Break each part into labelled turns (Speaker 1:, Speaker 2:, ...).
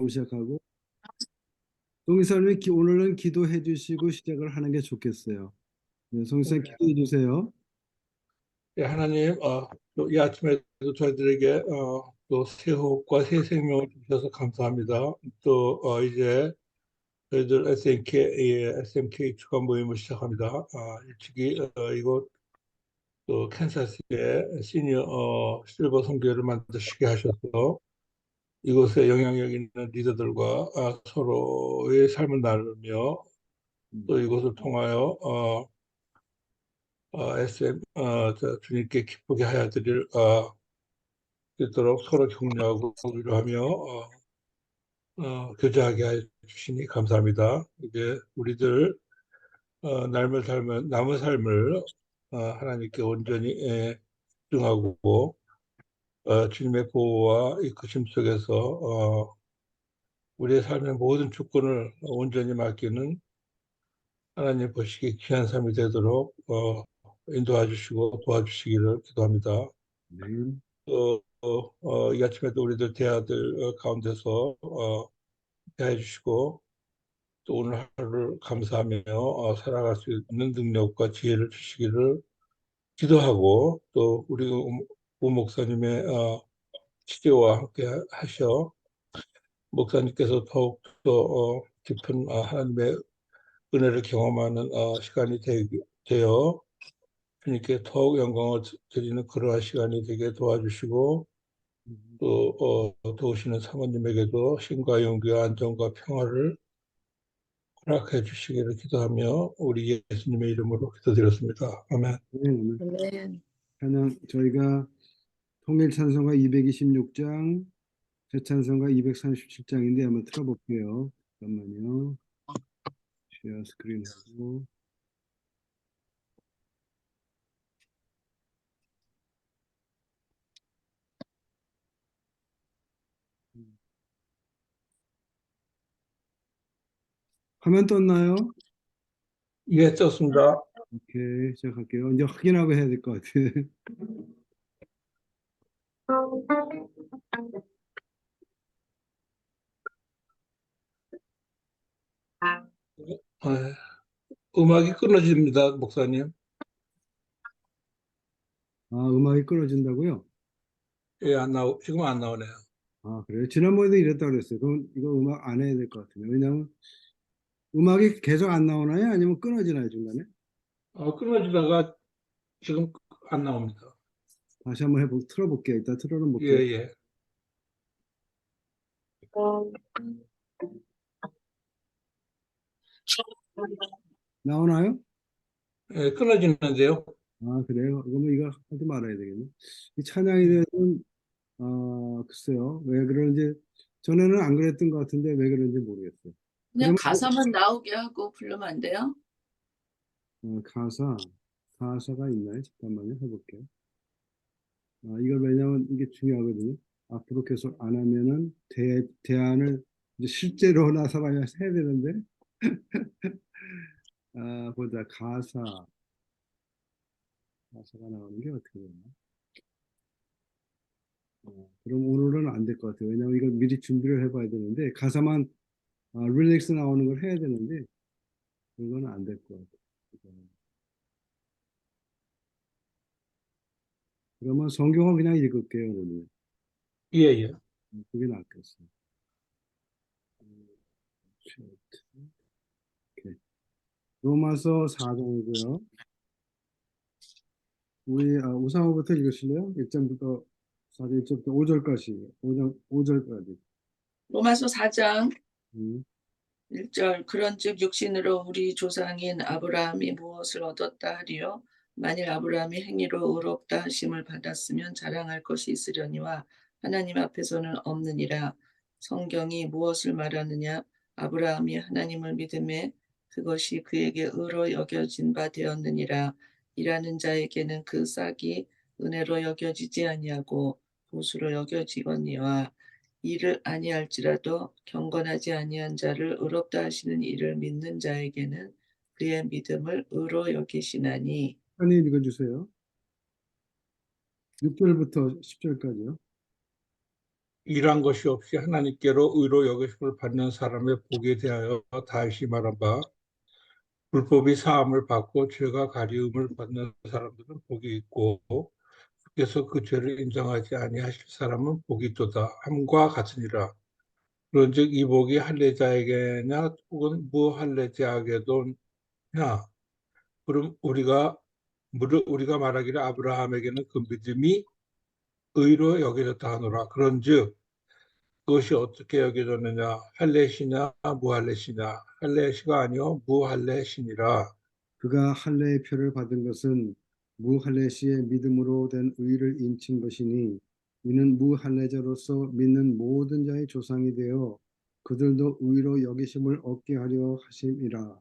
Speaker 1: 시작하고 송이사님이 오늘은 기도해 주시고 시작을 하는 게 좋겠어요. 네, 송이사님 기도해 주세요.
Speaker 2: 예, 하나님, 또이 아침에도 저희들에게 또 새 호흡과 새 생명을 주셔서 감사합니다. 또 이제 저희들 SMK 주간 모임을 시작합니다. 일찍이 이곳 또 캔사스의 시니어 실버 선교회를 만드시게 하셔서 이곳에 영향력 있는 리더들과 서로의 삶을 나누며 또 이곳을 통하여 주님께 기쁘게 하여 드릴 있도록 서로 격려하고 위로하며 교제하게 해 주시니 감사합니다. 이제 우리들 남은 삶을 하나님께 온전히 집중하고 주님의 보호와 이끄심 속에서 우리의 삶의 모든 주권을 온전히 맡기는 하나님 보시기 귀한 삶이 되도록 인도해 주시고 도와주시기를 기도합니다.
Speaker 1: 네.
Speaker 2: 이 아침에도 우리들 대아들 가운데서 대해 주시고 또 오늘 하루를 감사하며 살아갈 수 있는 능력과 지혜를 주시기를 기도하고 또 우리 우 목사님의 치료와 함께 하셔 목사님께서 더욱더 깊은 하나님의 은혜를 경험하는 시간이 되어 주님께 더욱 영광을 드리는 그러한 시간이 되게 도와주시고 또 도우시는 사모님에게도 힘과 용기와 안정과 평화를 허락해 주시기를 기도하며 우리 예수님의 이름으로 기도드렸습니다. 아멘.
Speaker 1: 네, 오늘
Speaker 3: 아멘.
Speaker 1: 찬양 저희가 통일 찬송가 226장, 재찬송가 237장인데 한번 틀어볼게요. 잠깐만요. 쉐어 스크린 하고 화면 떴나요?
Speaker 2: 예, 떴습니다.
Speaker 1: 오케이, 시작할게요. 이제 확인하고 해야 될 것 같아요.
Speaker 2: 예, 음악이 끊어집니다, 목사님.
Speaker 1: 음악이 끊어진다고요?
Speaker 2: 예, 지금 안 나오네요.
Speaker 1: 그래요? 지난번에도 이랬다고 그랬어요. 그럼 이거 음악 안 해야 될 것 같은데. 왜냐면 음악이 계속 안 나오나요? 아니면 끊어지나요, 중간에?
Speaker 2: 끊어지다가 지금 안 나옵니다.
Speaker 1: 다시 한번 틀어볼게요. 일단 틀어는
Speaker 2: 예,
Speaker 1: 볼게요.
Speaker 2: 예.
Speaker 1: 나오나요?
Speaker 2: 예, 끊어지는데요.
Speaker 1: 그래요? 그러면 이거 하지 말아야 되겠네. 이 찬양에
Speaker 2: 예.
Speaker 1: 대해서는, 글쎄요. 왜 그런지, 전에는 안 그랬던 것 같은데 왜 그런지 모르겠어요.
Speaker 3: 그냥
Speaker 1: 그러면,
Speaker 3: 가사만 나오게 하고 부르면 안 돼요?
Speaker 1: 가사가 있나요? 잠깐만요. 해볼게요. 이걸 왜냐면 이게 중요하거든요. 앞으로 계속 안 하면은 대안을 이제 실제로 나서봐야 해야 되는데, 보자. 가사가 나오는 게 어떻게 되나? 그럼 오늘은 안 될 것 같아요. 왜냐면 이걸 미리 준비를 해봐야 되는데, 가사만, 릴렉스 나오는 걸 해야 되는데, 그건 안 될 것 같아요. 그러면 성경을 그냥 읽을게요, 오늘.
Speaker 2: 예, 예.
Speaker 1: 그게 낫겠어요. 오케이. 로마서 4장이고요. 우리 우상호부터 읽으실래요? 1장부터 4장 1절부터 5절까지. 5절까지.
Speaker 3: 로마서 4장
Speaker 1: 음,
Speaker 3: 1절 그런즉 육신으로 우리 조상인 아브라함이 무엇을 얻었다 하리요 만일 아브라함이 행위로 의롭다 하심을 받았으면 자랑할 것이 있으려니와 하나님 앞에서는 없느니라. 성경이 무엇을 말하느냐? 아브라함이 하나님을 믿음에 그것이 그에게 의로 여겨진 바 되었느니라. 일하는 자에게는 그 싹이 은혜로 여겨지지 아니하고 보수로 여겨지거니와 이를 아니할지라도 경건하지 아니한 자를 의롭다 하시는 이를 믿는 자에게는 그의 믿음을 의로 여기시나니.
Speaker 1: 한이 읽어주세요. 6절부터 10절까지요.
Speaker 2: 일한 것이 없이 하나님께로 의로 여기심을 받는 사람의 복에 대하여 다시 말한 바 불법이 사함을 받고 죄가 가리움을 받는 사람들은 복이 있고 주께서 그 죄를 인정하지 아니하실 사람은 복이 있도다 함과 같으니라. 그런즉 이 복이 할례자에게냐 혹은 무할례자에게도냐. 그럼 우리가 말하기를 아브라함에게는 그 믿음이 의로 여겨졌다 하노라. 그런즉 그것이 어떻게 여겨졌느냐? 할례시냐 무할례시냐? 할례시가 아니요 무할례시니라.
Speaker 1: 그가 할례의 표를 받은 것은 무할례시의 믿음으로 된 의를 인친 것이니 이는 무할례자로서 믿는 모든 자의 조상이 되어 그들도 의로 여기심을 얻게 하려 하심이라.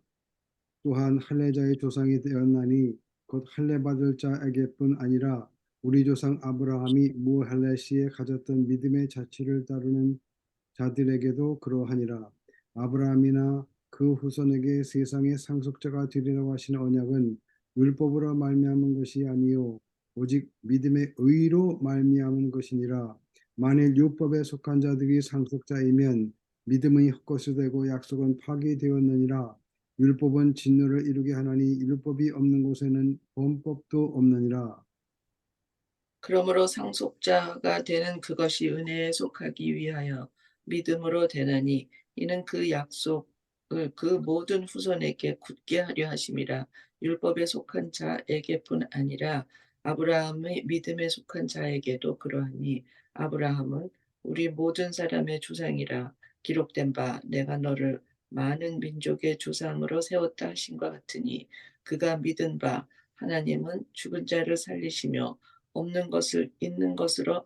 Speaker 1: 또한 할례자의 조상이 되었나니 곧 할례 받을 자에게뿐 아니라 우리 조상 아브라함이 무할례시에 가졌던 믿음의 자취를 따르는 자들에게도 그러하니라. 아브라함이나 그 후손에게 세상의 상속자가 되리라고 하신 언약은 율법으로 말미암은 것이 아니요 오직 믿음의 의로 말미암은 것이니라. 만일 율법에 속한 자들이 상속자이면 믿음의 헛것이 되고 약속은 파기되었느니라. 율법은 진노를 이루게 하나니 율법이 없는 곳에는 범법도 없느니라.
Speaker 3: 그러므로 상속자가 되는 그것이 은혜에 속하기 위하여 믿음으로 되나니 이는 그 약속을 그 모든 후손에게 굳게 하려 하심이라. 율법에 속한 자에게뿐 아니라 아브라함의 믿음에 속한 자에게도 그러하니 아브라함은 우리 모든 사람의 조상이라 기록된 바 내가 너를 많은 민족의 조상으로 세웠다 하신 것 같으니 그가 믿은 바 하나님은 죽은 자를 살리시며 없는 것을 있는 것으로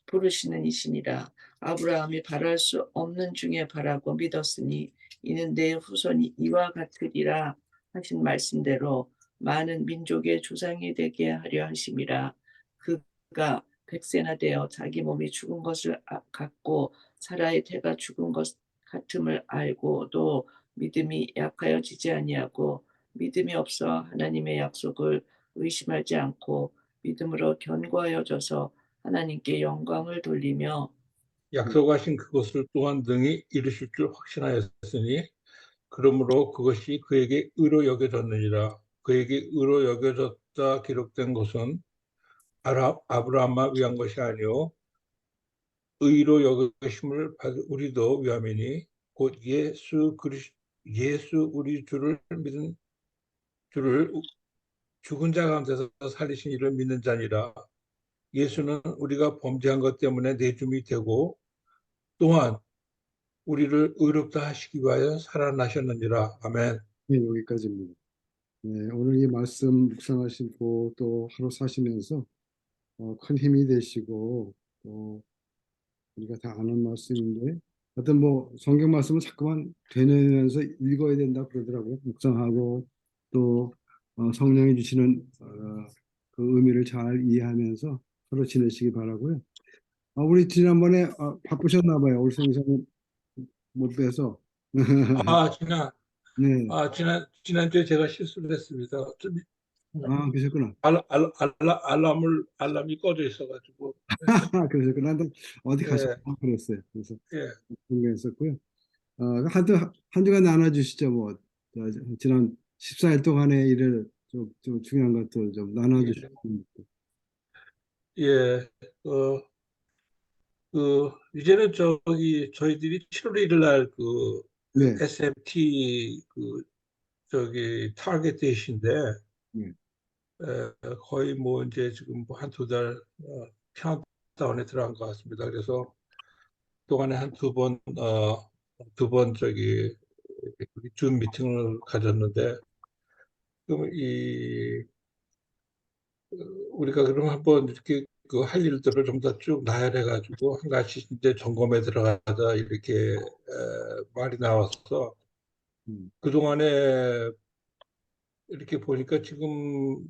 Speaker 3: 부르시는 이시니라. 아브라함이 바랄 수 없는 중에 바라고 믿었으니 이는 내 후손이 이와 같으리라 하신 말씀대로 많은 민족의 조상이 되게 하려 하심이라. 그가 백세나 되어 자기 몸이 죽은 것을 갖고 사라의 태가 죽은 것 같음을 알고도 믿음이 약하여지지 아니하고 믿음이 없어 하나님의 약속을 의심하지 않고 믿음으로 견고하여져서 하나님께 영광을 돌리며
Speaker 2: 약속하신 그것을 또한 능히 이루실 줄 확신하였으니 그러므로 그것이 그에게 의로 여겨졌느니라. 그에게 의로 여겨졌다 기록된 것은 아브라함만 위한 것이 아니요 의로 여기심을 받은 우리도 위함이니 곧 예수 우리 주를 믿은 주를 죽은 자 가운데서 살리신 이를 믿는 자니라. 예수는 우리가 범죄한 것 때문에 내줌이 되고 또한 우리를 의롭다 하시기 위하여 살아나셨느니라. 아멘.
Speaker 1: 네, 여기까지입니다. 네, 오늘 이 말씀 묵상하시고 또 하루 사시면서 큰 힘이 되시고 또 우리가 다 아는 말씀인데 어떤 뭐 성경 말씀은 자꾸만 되뇌면서 읽어야 된다 그러더라고요. 묵상하고 또 성령이 주시는 그 의미를 잘 이해하면서 서로 지내시기 바라고요. 우리 지난번에 바쁘셨나 봐요. 올 생선 못 뵈서.
Speaker 2: 아, 지난,
Speaker 1: 네,
Speaker 2: 지난주에 제가 실수를 했습니다. 좀,
Speaker 1: 그러셨구나.
Speaker 2: 알람이 꺼져 있어가지고.
Speaker 1: 그러셨구나. 난 어디 가셨나
Speaker 2: 예,
Speaker 1: 그랬어요. 그래서
Speaker 2: 예.
Speaker 1: 궁금했었고요. 한 주간 나눠주시죠. 뭐 지난 14일 동안의 일을 좀 중요한 것들 좀 나눠주시면.
Speaker 2: 예, 어, 이제는 저희들이 7월 1일 날
Speaker 1: 네,
Speaker 2: SMT 타겟 데이신데,
Speaker 1: 네,
Speaker 2: 거의 뭐 이제 지금 뭐 한두 달, 카운트다운에 들어간 것 같습니다. 그래서 동안에 한 두 번 우리 줌 미팅을 가졌는데, 그럼 우리가 그럼 한번 이렇게 그 할 일들을 좀 더 쭉 나열해가지고 한 가지 이제 점검에 들어가자 이렇게 말이 나왔어.
Speaker 1: 음,
Speaker 2: 그동안에 이렇게 보니까 지금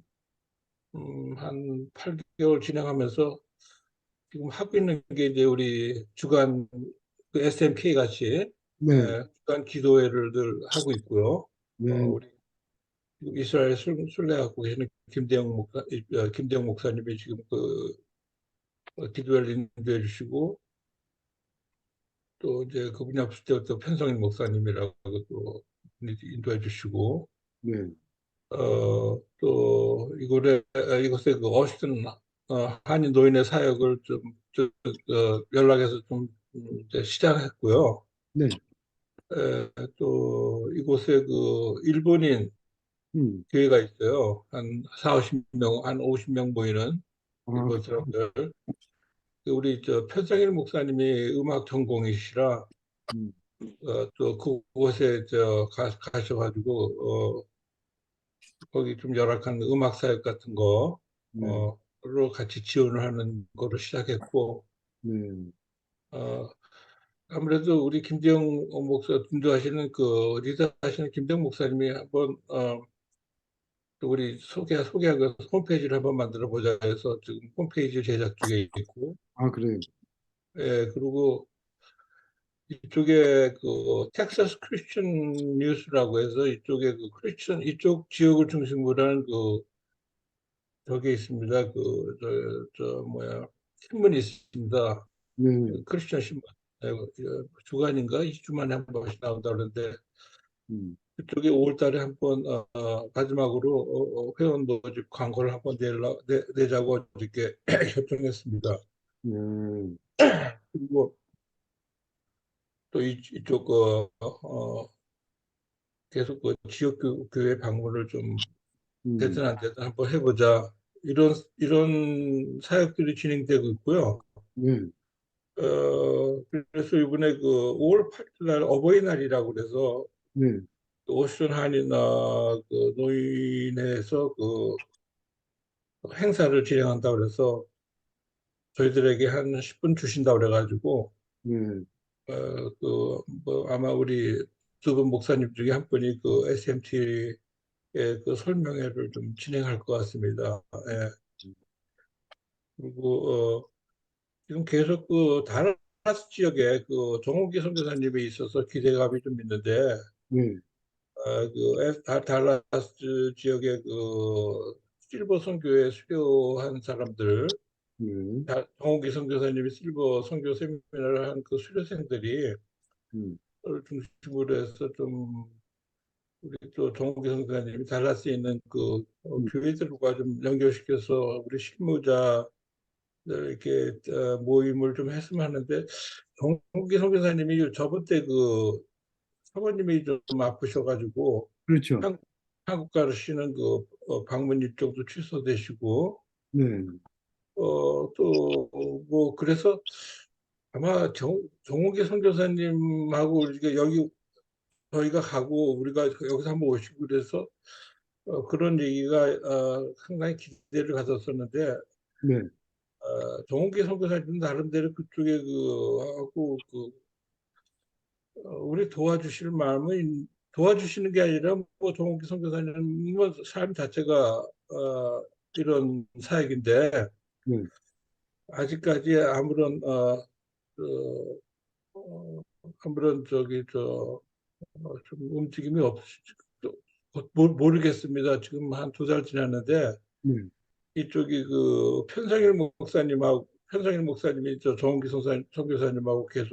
Speaker 2: 한 8개월 진행하면서 지금 하고 있는 게 이제 우리 주간 그 SMK 같이
Speaker 1: 네,
Speaker 2: 주간 기도회를 늘 하고 있고요.
Speaker 1: 네,
Speaker 2: 우리 이스라엘 순례하고 계시는 김대영 목사님이 지금 기도회를 인도해 주시고 또 이제 그분이 없을 때 또 편성일 목사님이라고 또 인도해 주시고,
Speaker 1: 네,
Speaker 2: 또 이곳에 그 어시튼 한인 노인의 사역을 연락해서 좀 이제 시작했고요.
Speaker 1: 네,
Speaker 2: 또 이곳에 그 일본인
Speaker 1: 음,
Speaker 2: 교회가 있어요. 한 4, 50명, 한 50명 모이는
Speaker 1: 아,
Speaker 2: 일본 사람들. 우리 편성일 목사님이 음악 전공이시라
Speaker 1: 음,
Speaker 2: 또 그곳에 가셔가지고 거기 좀 열악한 음악 사역 같은
Speaker 1: 네,
Speaker 2: 거로 같이 지원을 하는 거로 시작했고
Speaker 1: 네,
Speaker 2: 어, 아무래도 우리 김대영 목사 인도하시는 그 리더하시는 김대영 목사님이 한번 또 우리 소개하고 홈페이지를 한번 만들어 보자 해서 지금 홈페이지 제작 중에 있고
Speaker 1: 아, 그래요.
Speaker 2: 예 그리고 이쪽에 그 텍사스 크리스천 뉴스라고 해서 이쪽에 그 크리스천 이쪽 지역을 중심으로 한 그 저기 있습니다. 저 뭐야 신문이 있습니다.
Speaker 1: 네,
Speaker 2: 크리스천 신문. 주간인가 2주 만에 한 번씩 나온다 그러는데
Speaker 1: 음,
Speaker 2: 그쪽에 5월 달에 한번 마지막으로 회원 모집 광고를 한번 내자고 이렇게 결정했습니다.
Speaker 1: 네,
Speaker 2: 그리고 또 이쪽 계속 그 지역 교회 방문을 좀
Speaker 1: 음,
Speaker 2: 되든 안 되든 한번 해보자. 이런 사역들이 진행되고 있고요.
Speaker 1: 네,
Speaker 2: 그래서 이번에 그 5월 8일 날 어버이날이라고 그래서
Speaker 1: 네,
Speaker 2: 오션 한이나 그 노인에서 그 행사를 진행한다고 그래서 저희들에게 한 10분 주신다고 그래가지고
Speaker 1: 네,
Speaker 2: 뭐 아마 우리 두 분 목사님 중에 한 분이 그 SMT의 그 설명회를 좀 진행할 것 같습니다. 예. 그리고 지금 계속 그 다라스 지역에 그 정호기 선교사님이 있어서 기대감이 좀 있는데
Speaker 1: 네,
Speaker 2: 달라스 지역의 그 실버 선교회 수료한 사람들
Speaker 1: 네,
Speaker 2: 정호기 선교사님이 실버 선교 세미나를 한 그 수료생들이
Speaker 1: 음,
Speaker 2: 중심으로 해서 좀 우리 또 정호기 선교사님이 달라스에 있는 그
Speaker 1: 음,
Speaker 2: 교회들과 좀 연결시켜서 우리 실무자 이렇게 모임을 좀 했으면 하는데 정국기 선교사님이 저번 때 그 사모님이 좀 아프셔가지고
Speaker 1: 그렇죠.
Speaker 2: 한국, 한국 가시는 그 방문 일정도 취소되시고
Speaker 1: 네,
Speaker 2: 또 뭐 그래서 아마 정욱기 선교사님하고 우리가 여기 저희가 가고 우리가 여기서 한번 오시고 그래서 그런 얘기가 상당히 기대를 가졌었는데
Speaker 1: 네,
Speaker 2: 정욱기 선교사님 나름대로 그쪽에 하고 우리 도와주실 마음은 도와주시는 게 아니라 뭐 정욱기 선교사님은 삶 자체가 이런 사역인데
Speaker 1: 네,
Speaker 2: 아직까지 그, 아무런 좀 움직임이 모르겠습니다. 지금 한 2달 지났는데
Speaker 1: 네,
Speaker 2: 이쪽이 그 편성일 목사님이 저 정은기 선교사님하고 계속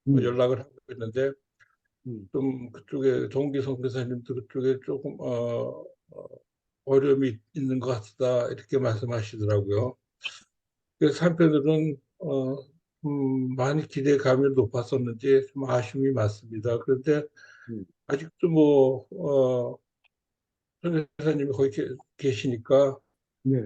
Speaker 1: 음,
Speaker 2: 연락을 하고 있는데
Speaker 1: 음,
Speaker 2: 좀 그쪽에 정은기 선교사님도 그쪽에 조금 어려움이 있는 것 같다 이렇게 말씀하시더라고요. 그래서 한편으로는 많이 기대감이 높았었는지 좀 아쉬움이 많습니다. 그런데
Speaker 1: 음,
Speaker 2: 아직도 뭐 선교사님이 거기 계시니까
Speaker 1: 네,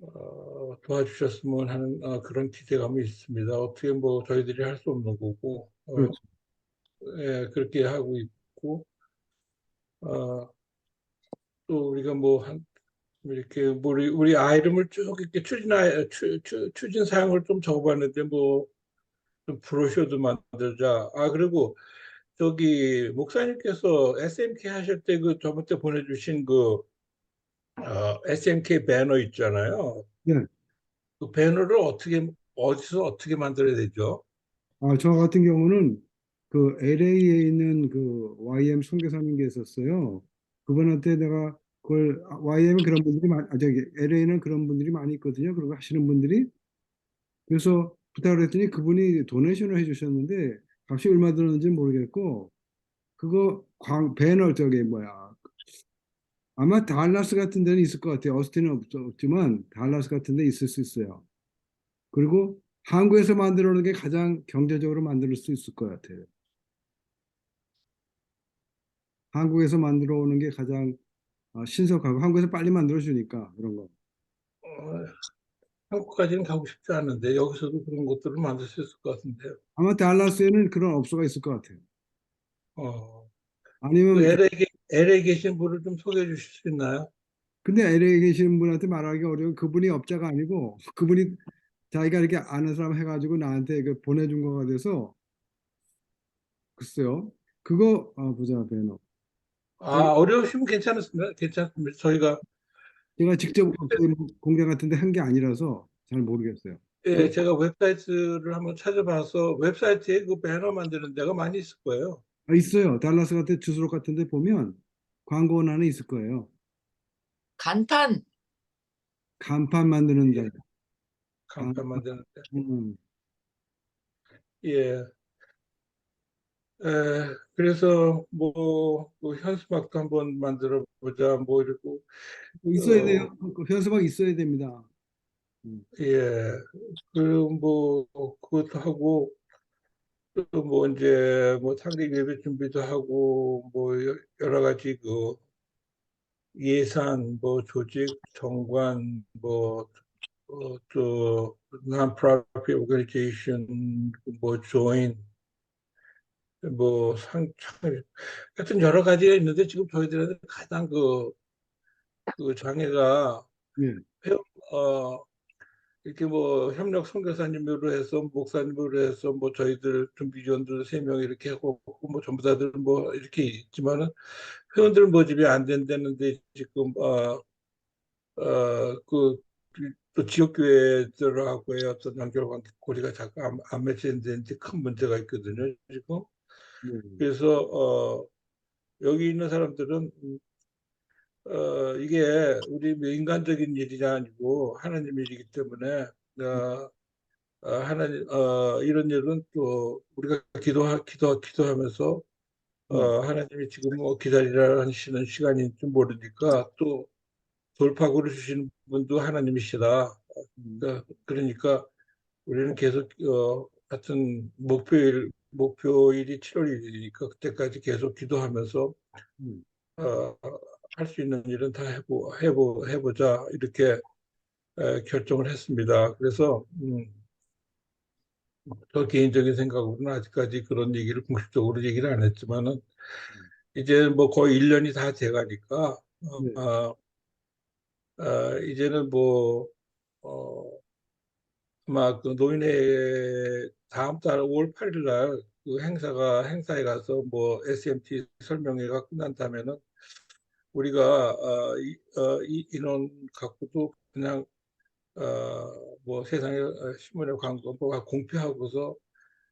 Speaker 2: 어, 도와주셨으면 하는 그런 기대감이 있습니다. 어떻게 뭐 저희들이 할 수 없는 거고,
Speaker 1: 그렇죠.
Speaker 2: 예, 그렇게 하고 있고, 어, 또 우리가 뭐 이렇게 뭐 우리 아이름을 쭉 이렇게 추진 사항을 좀 적어봤는데 뭐 좀 브로셔도 만들자. 그리고 저기 목사님께서 SMK 하실 때 그 저번 때 보내주신 그 SMK 배너 있잖아요.
Speaker 1: 네.
Speaker 2: 그 배너를 어디서 어떻게 만들어야 되죠?
Speaker 1: 저 같은 경우는 그 LA에 있는 그 YM 선교사님께 있었어요. 그분한테 내가 그걸 YM은 그런 분들이 LA는 그런 분들이 많이 있거든요. 그리고 하시는 분들이 그래서 부탁을 했더니 그분이 도네이션을 해주셨는데 값이 얼마 들었는지 모르겠고 그거 배너 저기 뭐야 아마 달라스 같은 데는 있을 것 같아요. 어스틴은 없지만 달라스 같은 데 있을 수 있어요. 그리고 한국에서 만들어 놓은 게 가장 경제적으로 만들 수 있을 것 같아요. 한국에서 만들어 오는 게 가장 신속하고 한국에서 빨리 만들어 주니까 그런 거.
Speaker 2: 어, 한국까지는 가고 싶지 않은데 여기서도 그런 것들을 만들 수 있을 것 같은데요.
Speaker 1: 아마 달라스에는 그런 업소가 있을 것 같아요.
Speaker 2: 어, 그
Speaker 1: 아니면
Speaker 2: LA 계신 분을 좀 소개해 주실 수 있나요?
Speaker 1: 근데 LA에 계시는 분한테 말하기 어려워. 그분이 업자가 아니고 그분이 자기가 이렇게 아는 사람 해가지고 나한테 그 보내준 거가 돼서 글쎄요. 그거 보자 배너.
Speaker 2: 아, 어려우시면 괜찮습니다. 괜찮습니다. 저희가
Speaker 1: 제가 직접 그 공장 같은 데 한 게 아니라서 잘 모르겠어요. 그,
Speaker 2: 예, 제가 웹사이트를 한번 찾아봐서 웹사이트에 그 배너 만드는 데가 많이 있을 거예요.
Speaker 1: 있어요. 달라스 같은 주스록 같은 데 보면 광고 안에 있을 거예요.
Speaker 3: 간판.
Speaker 1: 간판 만드는 데.
Speaker 2: 예, 간판
Speaker 1: 간판.
Speaker 2: 만드는 데.
Speaker 1: 음,
Speaker 2: 예. 그래서 뭐 현수막도 한번 만들어 보자 뭐 이러고
Speaker 1: 있어야
Speaker 2: 어,
Speaker 1: 돼요. 그 현수막 있어야 됩니다. 음,
Speaker 2: 예. 그뭐 그것도 하고 또 뭐 이제 뭐 창립 예배 준비도 하고 뭐 여러 가지 그 예산 뭐 조직 정관 또 non-profit organization 뭐 join 하여튼 여러 가지가 있는데 지금 저희들한테 가장 그 장애가
Speaker 1: 예.
Speaker 2: 회원, 어, 이렇게 뭐 협력 선교사님으로 해서 목사님으로 해서 뭐 저희들 준비위원들 3명 이렇게 하고 뭐 전부 다들 뭐 이렇게 있지만은 회원들 모집이 안 된다는데 지금 또 지역교회들하고의 어떤 연결고리가 자꾸 안 맺히는 데 큰 문제가 있거든요 지금.
Speaker 1: 예.
Speaker 2: 그래서 여기 있는 사람들은 이게 우리 뭐 인간적인 일이 아니고 하나님 일이기 때문에 하나님 이런 일은 또 우리가 기도하면서
Speaker 1: 음,
Speaker 2: 하나님이 지금 뭐 기다리라 하시는 시간인 줄 모르니까 또 돌파구를 주시는 분도 하나님이시다.
Speaker 1: 음,
Speaker 2: 그러니까 우리는 계속 같은 목표일이 7월 1일이니까 그때까지 계속 기도하면서
Speaker 1: 음,
Speaker 2: 어, 할 수 있는 일은 다 해보자 이렇게 결정을 했습니다. 그래서 저 개인적인 생각으로는 아직까지 그런 얘기를 공식적으로 얘기를 안 했지만은
Speaker 1: 음.
Speaker 2: 이제 뭐 거의 1년이 다 돼가니까
Speaker 1: 네.
Speaker 2: 이제는 어, 아마 그 노인회 다음 달 5월 8일 날 그 행사에 가서 뭐 SMT 설명회가 끝난다면은 우리가 이 인원 갖고도 그냥 뭐 세상에 신문에 광고 뭐 공표하고서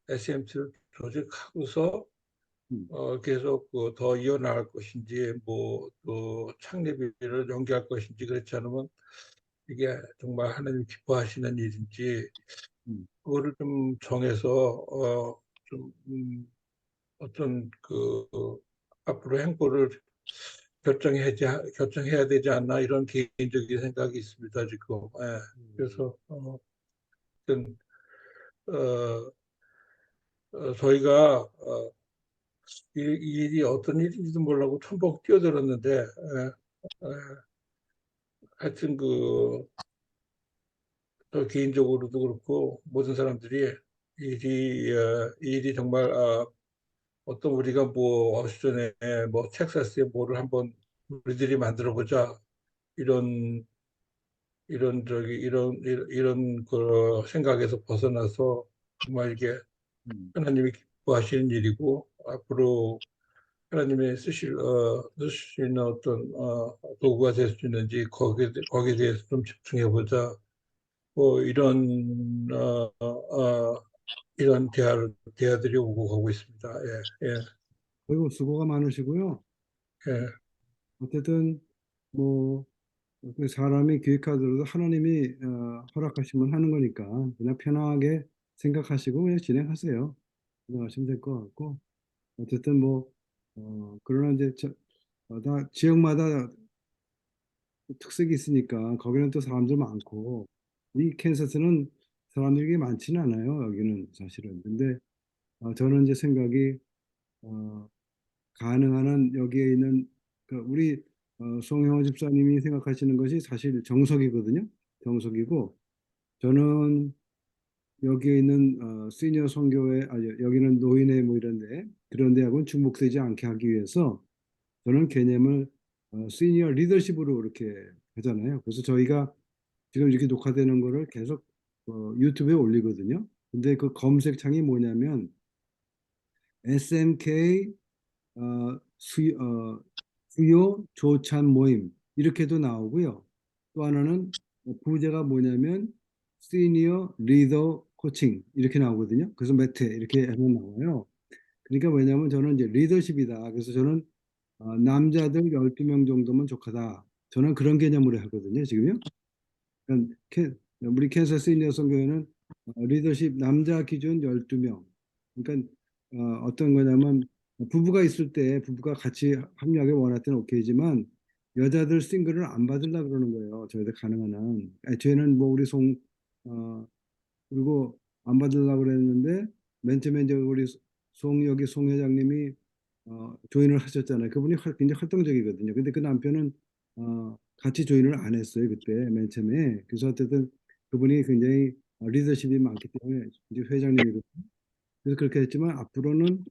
Speaker 2: SMT를 조직하고서
Speaker 1: 음,
Speaker 2: 계속 그더 이어나갈 것인지 뭐 또 창립일을 연기할 것인지 그렇지 않으면 이게 정말 하나님 기뻐하시는 일인지
Speaker 1: 음,
Speaker 2: 그거를 좀 정해서 좀 어떤 앞으로 행보를 결정해야 되지 않나 이런 개인적인 생각이 있습니다 지금. 예.
Speaker 1: 음.
Speaker 2: 그래서 하여튼, 어, 저희가 이 일이 어떤 일인지도 몰라고 첨벙 뛰어들었는데 하여튼 저 개인적으로도 그렇고 모든 사람들이 이 일이 정말 어떤 우리가 뭐 얼추 전에 뭐 텍사스에 뭐를 한번 우리들이 만들어 보자 이런 이런 그 생각에서 벗어나서 정말 이게
Speaker 1: 음.
Speaker 2: 하나님이 기뻐하시는 일이고 앞으로 하나님의 쓰실 수 있는 어떤 도구가 될 수 있는지 거기에 대해서 좀 집중해 보자. 뭐 이런 대화들이 오고 가고 있습니다. 예, 예,
Speaker 1: 그리고 수고가 많으시고요.
Speaker 2: 예.
Speaker 1: 어쨌든 뭐 그 사람이 기획하더라도 하나님이 허락하시면 하는 거니까 그냥 편하게 생각하시고 그냥 진행하세요. 진행하시면 될 것 같고 어쨌든 뭐 그러나 이제 다 지역마다 특색이 있으니까 거기는 또 사람들 많고 이 캔사스는 사람들이 많지는 않아요. 여기는 사실은. 근데 저는 이제 생각이 어, 가능한 한 여기에 있는 그 우리 송영호 집사님이 생각하시는 것이 사실 정석이거든요. 정석이고 저는 여기에 있는 시니어 선교회 여기는 노인회 뭐 이런데 그런 데하고는 중복되지 않게 하기 위해서 저는 개념을 시니어 리더십으로 이렇게 하잖아요. 그래서 저희가 지금 이렇게 녹화되는 거를 계속 유튜브에 올리거든요. 근데 그 검색창이 뭐냐면 SMK 수요 조찬 모임 이렇게도 나오고요. 또 하나는 부제가 뭐냐면 시니어 리더 코칭 이렇게 나오거든요. 그래서 매트 이렇게 하면 나와요. 그러니까 왜냐하면 저는 이제 리더십이다. 그래서 저는 남자들 12명 정도면 족하다. 저는 그런 개념으로 하거든요, 지금요. 그러니까 우리 캔사스 인디어 선교회는 리더십 남자 기준 12명. 그러니까 어떤 거냐면 부부가 있을 때 부부가 같이 합류하기 원할 때는 오케이지만 여자들 싱글을 안 받으려고 그러는 거예요. 저희들 가능한 한. 애초에는 뭐 우리 그리고 안 받으려고 그랬는데 맨 처음에 이제 우리 여기 송 회장님이 조인을 하셨잖아요. 그분이 굉장히 활동적이거든요. 근데 그 남편은 같이 조인을 안 했어요. 그때 맨 처음에. 그래서 어쨌든 그분이 굉장히 리더십이 많기 때문에 이제 회장님이고 그래서 그렇게 했지만 앞으로는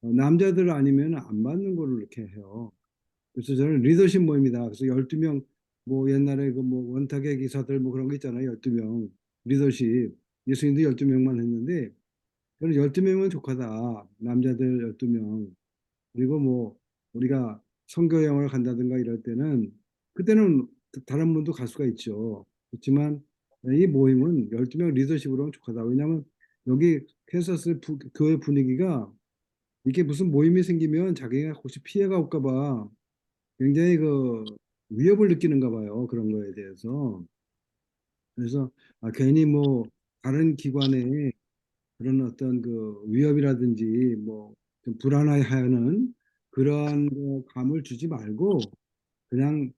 Speaker 1: 남자들 아니면 안 받는 걸로 이렇게 해요. 그래서 저는 리더십 모임이다. 그래서 12명 뭐 옛날에 그 뭐 원탁의 기사들 뭐 그런 거 있잖아요. 12명 리더십. 예수님도 12명만 했는데 저는 12명은 족하다. 남자들 12명. 그리고 뭐 우리가 선교 여행을 간다든가 이럴 때는 그때는 다른 분도 갈 수가 있죠. 그렇지만 이 모임은 12명 리더십으로 하면 족하다. 왜냐하면 여기 캔사스 교회 분위기가 이게 무슨 모임이 생기면 자기가 혹시 피해가 올까 봐 굉장히 그 위협을 느끼는가 봐요. 그런 거에 대해서. 그래서 괜히 뭐 다른 기관에 그런 어떤 그 위협이라든지 뭐 좀 불안해하는 그런 그 감을 주지 말고 그냥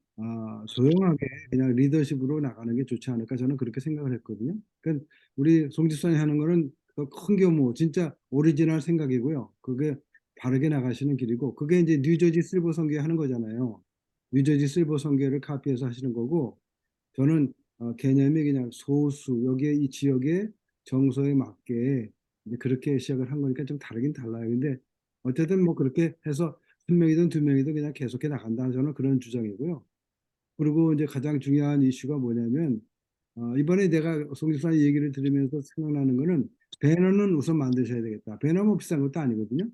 Speaker 1: 조용하게 그냥 리더십으로 나가는 게 좋지 않을까 저는 그렇게 생각을 했거든요. 그러니까 우리 송 집사님 하는 거는 그큰 규모 진짜 오리지널 생각이고요. 그게 바르게 나가시는 길이고 그게 이제 뉴저지 실버 선교회 하는 거잖아요. 뉴저지 실버 선교회를 카피해서 하시는 거고 저는 개념이 그냥 소수 여기에 이 지역의 정서에 맞게 이제 그렇게 시작을 한 거니까 좀 다르긴 달라요. 근데 어쨌든 뭐 그렇게 해서 한 명이든 두 명이든 그냥 계속해 나간다. 저는 그런 주장이고요. 그리고 이제 가장 중요한 이슈가 뭐냐면 이번에 내가 송 집사님 얘기를 들으면서 생각나는 거는 배너는 우선 만드셔야 되겠다. 배너 뭐 비싼 것도 아니거든요.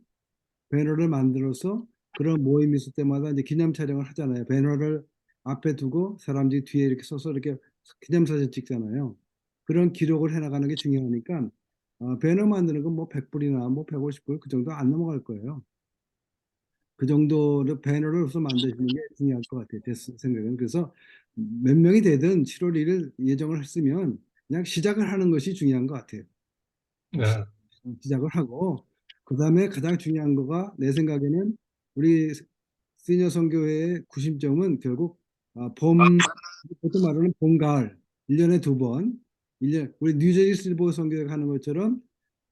Speaker 1: 배너를 만들어서 그런 모임 있을 때마다 이제 기념 촬영을 하잖아요. 배너를 앞에 두고 사람들이 뒤에 이렇게 서서 이렇게 기념사진 찍잖아요. 그런 기록을 해나가는 게 중요하니까 배너 만드는 건 뭐 100불이나 뭐 150불 그 정도 안 넘어갈 거예요. 그 정도로 배너를 우선 만드시는 게 중요할 것 같아요. 제 생각은. 그래서 몇 명이 되든 7월 1일 예정을 했으면 그냥 시작을 하는 것이 중요한 것 같아요.
Speaker 2: 네.
Speaker 1: 시작을 하고 그다음에 가장 중요한 거가 내 생각에는 우리 시니어 선교회의 구심점은 결국 보통 말하는 봄, 가을 1년에 두 번, 1년 우리 뉴저지 실버 선교회 가는 것처럼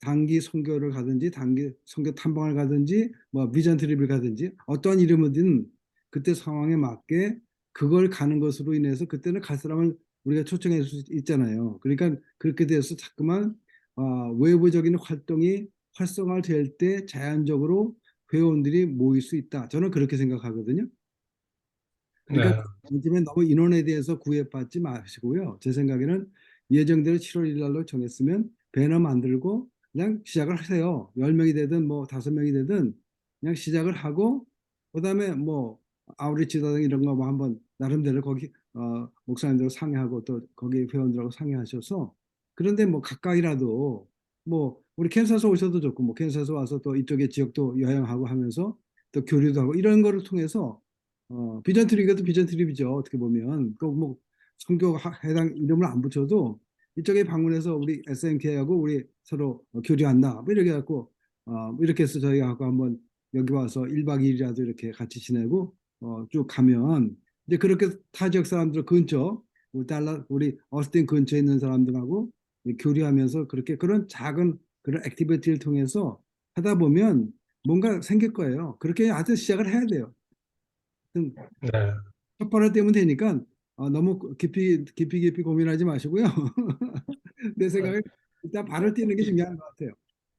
Speaker 1: 단기 선교를 가든지 단기 선교 탐방을 가든지 뭐 비전 트립을 가든지 어떠한 이름이든 그때 상황에 맞게 그걸 가는 것으로 인해서 그때는 갈 사람을 우리가 초청할 수 있잖아요. 그러니까 그렇게 돼서 자꾸만 외부적인 활동이 활성화될 때 자연적으로 회원들이 모일 수 있다. 저는 그렇게 생각하거든요. 그러니까
Speaker 2: 네.
Speaker 1: 요즘에 너무 인원에 대해서 구애받지 마시고요. 제 생각에는 예정대로 7월 1일 날로 정했으면 배너 만들고 그냥 시작을 하세요. 10명이 되든 뭐 5명이 되든 그냥 시작을 하고 그다음에 뭐 아우리치다든가 이런 거 뭐 한번 나름대로 거기 목사님들 상의하고 또 거기 회원들하고 상의하셔서 그런데 뭐 가까이라도 뭐 우리 캔사스 오셔도 좋고 뭐 캔사스 와서 또 이쪽에 지역도 여행하고 하면서 또 교류도 하고 이런 거를 통해서 비전 트립 이것도 비전 트립이죠. 어떻게 보면 또 뭐 선교 해당 이름을 안 붙여도 이쪽에 방문해서 우리 SMK하고 우리 서로 교류한다. 뭐 이렇게 해갖고 뭐 이렇게 해서 저희가 하고 한번 여기 와서 1박 2일이라도 이렇게 같이 지내고 쭉 가면 이제 그렇게 타 지역 사람들 근처 우리 어스틴 근처에 있는 사람들하고 교류하면서 그렇게 그런 작은 그런 액티비티를 통해서 하다 보면 뭔가 생길 거예요. 그렇게 하여튼 시작을 해야 돼요. 하여튼
Speaker 2: 네.
Speaker 1: 첫 번째 때문에 되니까 너무 깊이 고민하지 마시고요. 내 생각에 일단 발을 띄는 게 중요한 것 같아요.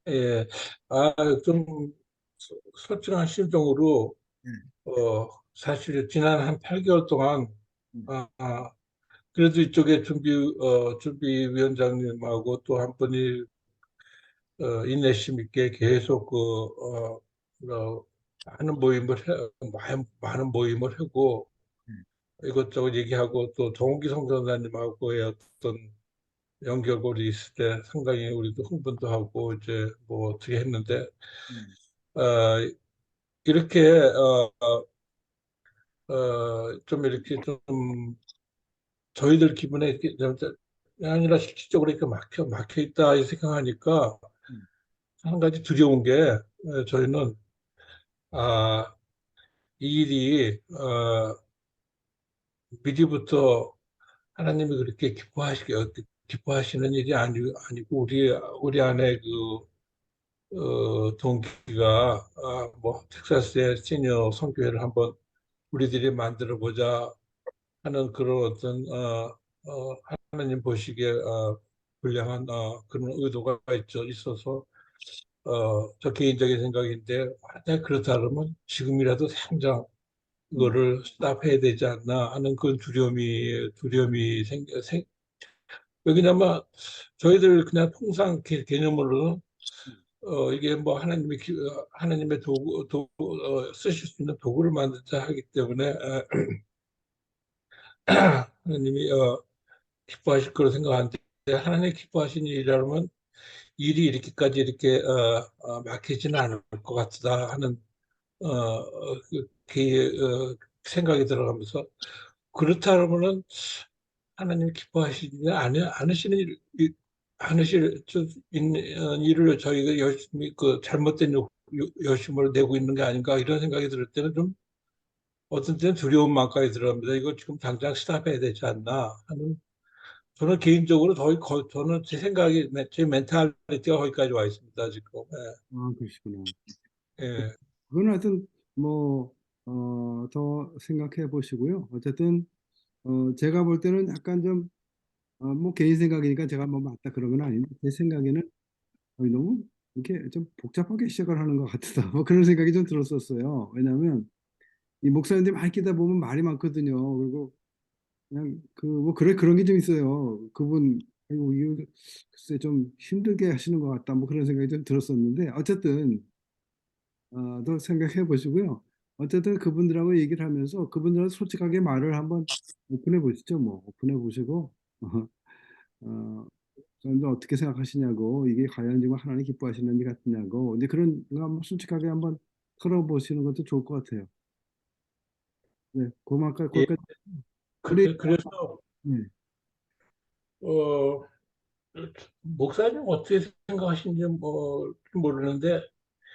Speaker 2: 예, 좀 솔직한 심정으로
Speaker 1: 네.
Speaker 2: 사실 지난 한 8개월 동안
Speaker 1: 음,
Speaker 2: 아, 그래도 이쪽에 준비위원장님하고 또 한 분이 인내심 있게 계속 많은 많은 모임을 하고
Speaker 1: 음,
Speaker 2: 이것저것 얘기하고 또 동욱이 성전사님하고의 어떤 연결고리 있을 때 상당히 우리도 흥분도 하고 이제 뭐 어떻게 했는데
Speaker 1: 음,
Speaker 2: 어, 이렇게 좀 이렇게 좀 저희들 기분에 이렇게 아니라 실질적으로 이렇게 막혀 있다 이 생각하니까
Speaker 1: 음,
Speaker 2: 한 가지 두려운 게 저희는 아, 이 일이 미리부터 하나님이 그렇게 기뻐하시는 일이 아니고 우리 안에 동기가 뭐 텍사스의 시니어 선교회를 한번 우리들이 만들어 보자 하는 그런 어떤 하나님 보시기에 불량한 그런 의도가 있어서 저 개인적인 생각인데 만약 그렇다 그러면 지금이라도 당장
Speaker 1: 음,
Speaker 2: 이거를 스탑해야 되지 않나 하는 그런 두려움이 왜냐면 저희들 그냥 통상 개념으로는 이게 뭐 하나님의 쓰실 수 있는 도구를 만들자 하기 때문에 하나님이 기뻐하실 거로 생각하는데 하나님 기뻐하시는 일이라면 일이 이렇게까지 이렇게 막히지는 않을 것 같다 하는 생각이 들어가면서 그렇다면은 하나님 기뻐하시지 않으시는 않으실 수 있는 일을 저희가 열심히 잘못된 열심을 내고 있는 게 아닌가 이런 생각이 들 때는 좀 어떤 때는 두려움만까지 들어갑니다. 이거 지금 당장 스탑해야 되지 않나 하는 저는 개인적으로 저는 제 생각이 제 멘탈리티가 거기까지 와 있습니다 지금.
Speaker 1: 그러시구나.
Speaker 2: 예, 예,
Speaker 1: 그건 하여튼 뭐, 더 생각해 보시고요. 어쨌든, 제가 볼 때는 약간 좀, 뭐 개인 생각이니까 제가 뭐 맞다 그런 건 아닌데, 제 생각에는 너무 이렇게 좀 복잡하게 시작을 하는 것 같다. 뭐 그런 생각이 좀 들었었어요. 왜냐하면 이 목사님들 많이 끼다 보면 말이 많거든요. 그리고 그냥 뭐 그래 그런 게 좀 있어요. 그분 아이고 이거 글쎄 좀 힘들게 하시는 것 같다. 뭐 그런 생각이 좀 들었었는데 어쨌든 더 생각해 보시고요. 어쨌든 그분들하고 얘기를 하면서 그분들하고 솔직하게 말을 한번 오픈해 보시죠. 뭐 오픈해 보시고 어, 좀 어떻게 생각하시냐고 이게 과연 지금 하나님 기뻐하시는 일 같냐고 이제 그런 거 한번 솔직하게 한번 털어보시는 것도 좋을 것 같아요. 네,
Speaker 2: 예.
Speaker 1: 거기까지 우리
Speaker 2: 그래서
Speaker 1: 네,
Speaker 2: 어, 목사님 어떻게 생각하시는지 모르는데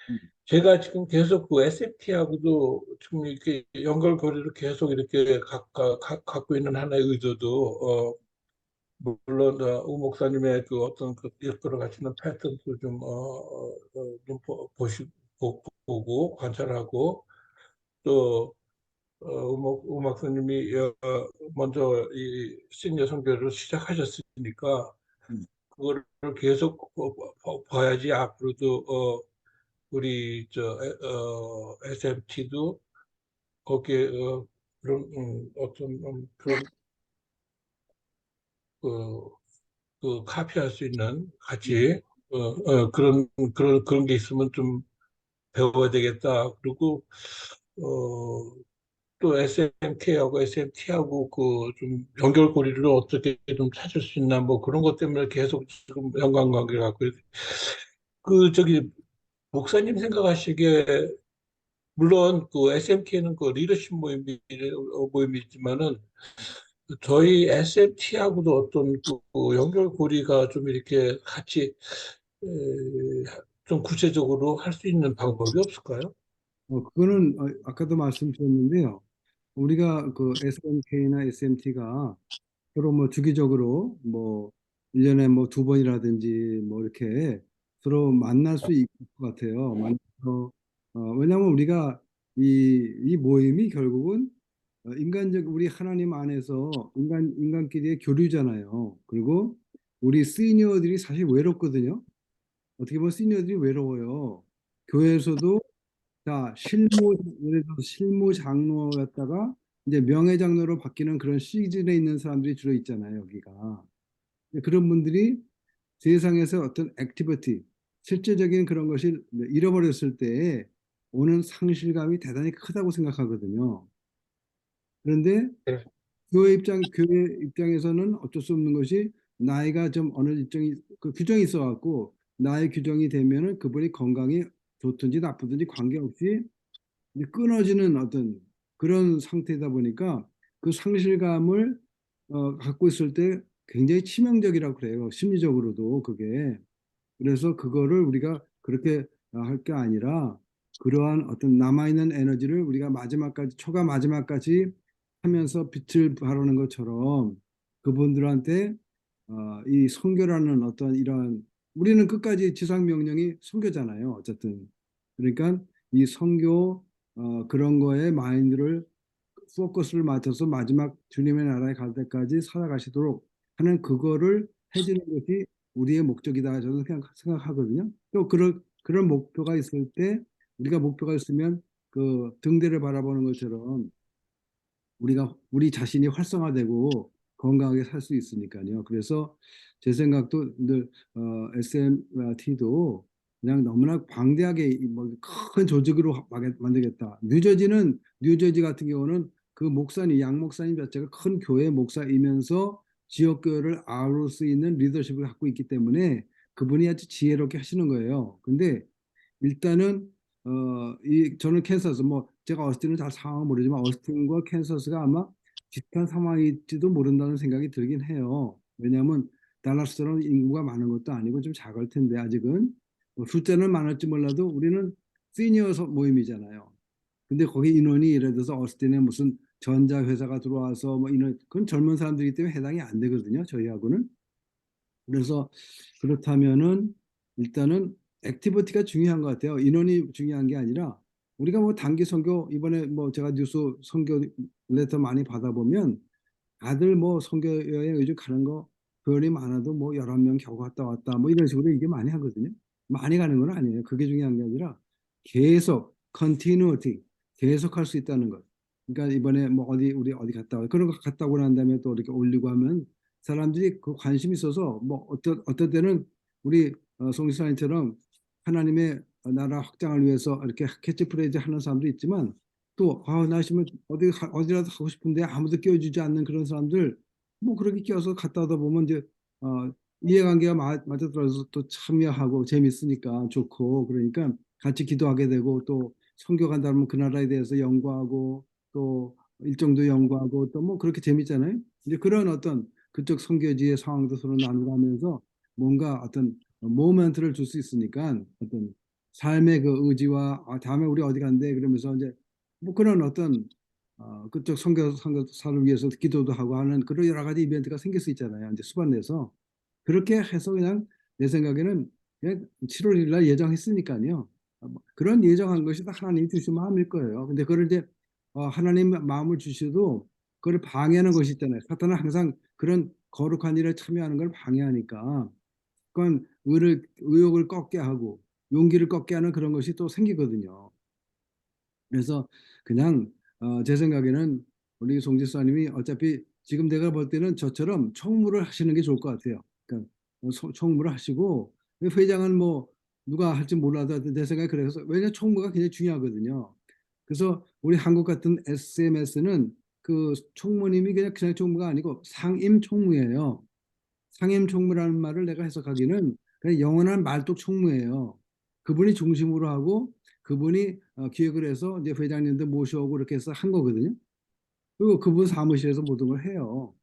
Speaker 1: 음,
Speaker 2: 제가 지금 계속 그 SFT하고도 지금 이렇게 연결고리를 계속 이렇게 갖고 있는 하나의 의도도 물론 우 목사님의 그 어떤 그 이끌어 가시는 패턴도 좀 보고 관찰하고 또 우 목사님이 먼저 이 시니어 선교를 시작하셨으니까
Speaker 1: 음,
Speaker 2: 그거를 계속 봐야지 앞으로도 우리 SMT도 거기에 그런 어떤 그런 그, 카피할 수 있는
Speaker 1: 음,
Speaker 2: 같이 그런 게 있으면 좀 배워야 되겠다. 그리고 어, 또 SMK하고 SMT하고 그 좀 연결고리를 어떻게 좀 찾을 수 있나 뭐 그런 것 때문에 계속 지금 연관관계를 갖고 저기 목사님 생각하시기에 물론 그 SMK는 그 리더십 모임이 있지만은 저희 SMT하고도 어떤 그 연결고리가 좀 이렇게 같이 에, 좀 구체적으로 할 수 있는 방법이 없을까요?
Speaker 1: 그거는 아까도 말씀드렸는데요. 우리가 그 SMK나 SMT가 서로 뭐 주기적으로 뭐 1년에 뭐 2번이라든지 뭐 이렇게 서로 만날 수 있을 것 같아요. 만나서 왜냐하면 우리가 이 모임이 결국은 인간적 우리 하나님 안에서 인간끼리의 교류잖아요. 그리고 우리 시니어들이 사실 외롭거든요. 어떻게 보면 시니어들이 외로워요. 교회에서도 자, 예를 들어서 실무 장로였다가 이제 명예 장로로 바뀌는 그런 시즌에 있는 사람들이 주로 있잖아요, 여기가. 근데 그런 분들이 세상에서 어떤 액티비티, 실제적인 그런 것을 잃어버렸을 때 오는 상실감이 대단히 크다고 생각하거든요. 그런데
Speaker 2: 네.
Speaker 1: 교회 입장에서는 어쩔 수 없는 것이 나이가 좀 어느 일정이 그 규정이 있어갖고 나이 규정이 되면은 그분이 건강이 좋든지 나쁘든지 관계없이 이제 끊어지는 어떤 그런 상태다 보니까 그 상실감을 갖고 있을 때 굉장히 치명적이라고 그래요. 심리적으로도 그게. 그래서 그거를 우리가 그렇게 할 게 아니라 그러한 어떤 남아있는 에너지를 우리가 마지막까지, 초가 마지막까지 하면서 빛을 발하는 것처럼 그분들한테 이 선교라는 어떤 이러한 우리는 끝까지 지상 명령이 선교잖아요. 어쨌든. 그러니까 이 선교 그런 거에 마인드를 포커스를 맞춰서 마지막 주님의 나라에 갈 때까지 살아가시도록 하는 그거를 해주는 것이 우리의 목적이다 저는 그냥 생각하거든요. 또 그런 목표가 있을 때 우리가 목표가 있으면 그 등대를 바라보는 것처럼 우리가 우리 자신이 활성화되고 건강하게 살 수 있으니까요. 그래서 제 생각도 늘 SMT도 그냥 너무나 방대하게 뭐큰 조직으로 만들겠다. 뉴저지 같은 경우는 그 목사님 양 목사님 자체가 큰 교회 목사이면서 지역 교회를 아우를 수 있는 리더십을 갖고 있기 때문에 그분이 아주 지혜롭게 하시는 거예요. 근데 일단은 이 저는 캔서스 뭐 제가 어스틴은 잘 상황을 모르지만 어스틴과 캔서스가 아마 비슷한 상황일지도 모른다는 생각이 들긴 해요. 왜냐하면 달라스처럼 인구가 많은 것도 아니고 좀 작을 텐데 아직은 뭐 숫자는 많을지 몰라도 우리는 시니어 모임이잖아요. 근데 거기 인원이 예를 들어서 어스틴에 무슨 전자 회사가 들어와서 뭐 인원 그건 젊은 사람들이기 때문에 해당이 안 되거든요. 저희하고는. 그래서 그렇다면은 일단은 액티비티가 중요한 것 같아요. 인원이 중요한 게 아니라 우리가 뭐 단기 선교 이번에 뭐 제가 뉴스 선교 레터 많이 받아보면 다들 뭐 선교 여행 요즘 가는 거 교원이 많아도 뭐 11명 겨우 갔다 왔다 뭐 이런 식으로 이게 많이 하거든요. 많이 가는 건 아니에요. 그게 중요한 게 아니라 계속 continuity 계속 할 수 있다는 것. 그러니까 이번에 뭐 우리 어디 갔다 와 그런 거 갔다 오고 난 다음에 또 이렇게 올리고 하면 사람들이 그 관심이 있어서 뭐 어떤 때는 우리 송지사님처럼 하나님의 나라 확장을 위해서 이렇게 캐치프레이즈 하는 사람도 있지만 또 날씨면 어디라도 가고 싶은데 아무도 끼워주지 않는 그런 사람들 뭐 그렇게 끼워서 갔다 오다 보면 이제 이해관계가 맞아 떨어져서 또 참여하고 재밌으니까 좋고 그러니까 같이 기도하게 되고 또 선교 간다면 그 나라에 대해서 연구하고 또 일정도 연구하고 또 뭐 그렇게 재밌잖아요. 이제 그런 어떤 그쪽 선교지의 상황도 서로 나누면서 뭔가 어떤 모멘트를 줄 수 있으니까 어떤 삶의 그 의지와 다음에 우리 어디 간대 그러면서 이제 뭐 그런 어떤 그쪽 선교사를 위해서 기도도 하고 하는 그런 여러 가지 이벤트가 생길 수 있잖아요. 이제 수반 내서 그렇게 해서 그냥 내 생각에는 그냥 7월 1일 날 예정했으니까요. 뭐 그런 예정한 것이 다 하나님이 주신 마음일 거예요. 근데 그걸 이제 하나님 마음을 주셔도 그걸 방해하는 것이 있잖아요. 사탄은 항상 그런 거룩한 일에 참여하는 걸 방해하니까 그건 의욕을 꺾게 하고 용기를 꺾게 하는 그런 것이 또 생기거든요. 그래서 그냥 제 생각에는 우리 송 집사님이 어차피 지금 내가 볼 때는 저처럼 총무를 하시는 게 좋을 것 같아요. 그러니까 총무를 하시고 회장은 뭐 누가 할지 몰라도 내 생각에 그래서 왜냐 총무가 굉장히 중요하거든요. 그래서 우리 한국 같은 SMS는 그 총무님이 그냥 총무가 아니고 상임 총무예요. 상임 총무라는 말을 내가 해석하기는 그냥 영원한 말뚝 총무예요. 그분이 중심으로 하고 그분이 기획을 해서 이제 회장님들 모셔오고 이렇게 해서 한 거거든요. 그리고 그분 사무실에서 모든 걸 해요.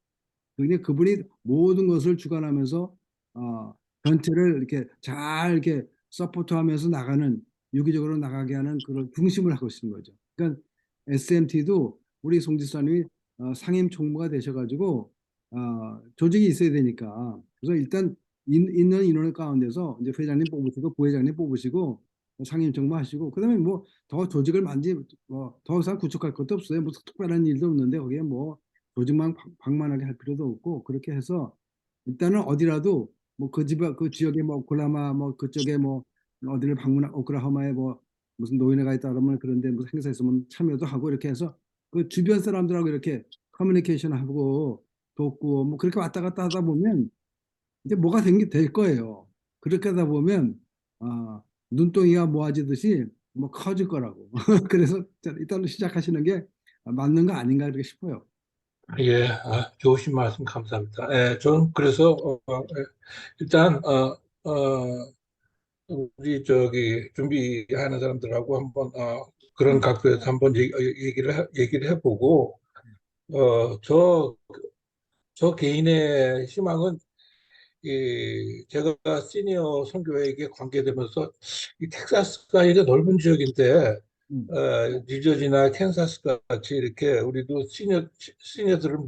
Speaker 1: 근데 그분이 모든 것을 주관하면서 전체를 이렇게 잘 이렇게 서포트하면서 나가는 유기적으로 나가게 하는 그런 중심을 하고 있는 거죠. 그러니까 SMT도 우리 송 지사님이 상임 총무가 되셔가지고 조직이 있어야 되니까 그래서 일단 있는 인원 가운데서 이제 회장님 뽑으시고 부회장님 뽑으시고 상임 총무하시고 그다음에 뭐 더 조직을 더 이상 구축할 것도 없어요. 무슨 특별한 일도 없는데 거기에 뭐 조직만 방만하게 할 필요도 없고 그렇게 해서 일단은 어디라도 뭐 그 집 그 지역에 뭐 오클라마 뭐 그쪽에 뭐 어디를 방문 오클라호마에 뭐 무슨 노인회가 있다 그러면 그런데 무슨 행사 있으면 참여도 하고 이렇게 해서 그 주변 사람들하고 이렇게 커뮤니케이션 하고 돕고 뭐 그렇게 왔다 갔다 하다 보면 이제 뭐가 될 거예요. 그렇게 하다 보면 눈덩이가 모아지듯이 뭐 커질 거라고. 그래서 일단 시작하시는 게 맞는 거 아닌가 그렇게 싶어요.
Speaker 2: 예, 좋으신 말씀 감사합니다. 예, 저는 그래서 예, 일단 우리 저기 준비하는 사람들하고 한번 그런 각도에서 한번 얘기를 해보고 어, 저, 저 개인의 희망은 제가 시니어 선교회에 관계되면서 이 텍사스가 이게 넓은 지역인데
Speaker 1: 음,
Speaker 2: 뉴저지나 캔사스 같이 이렇게 우리도 시니어들을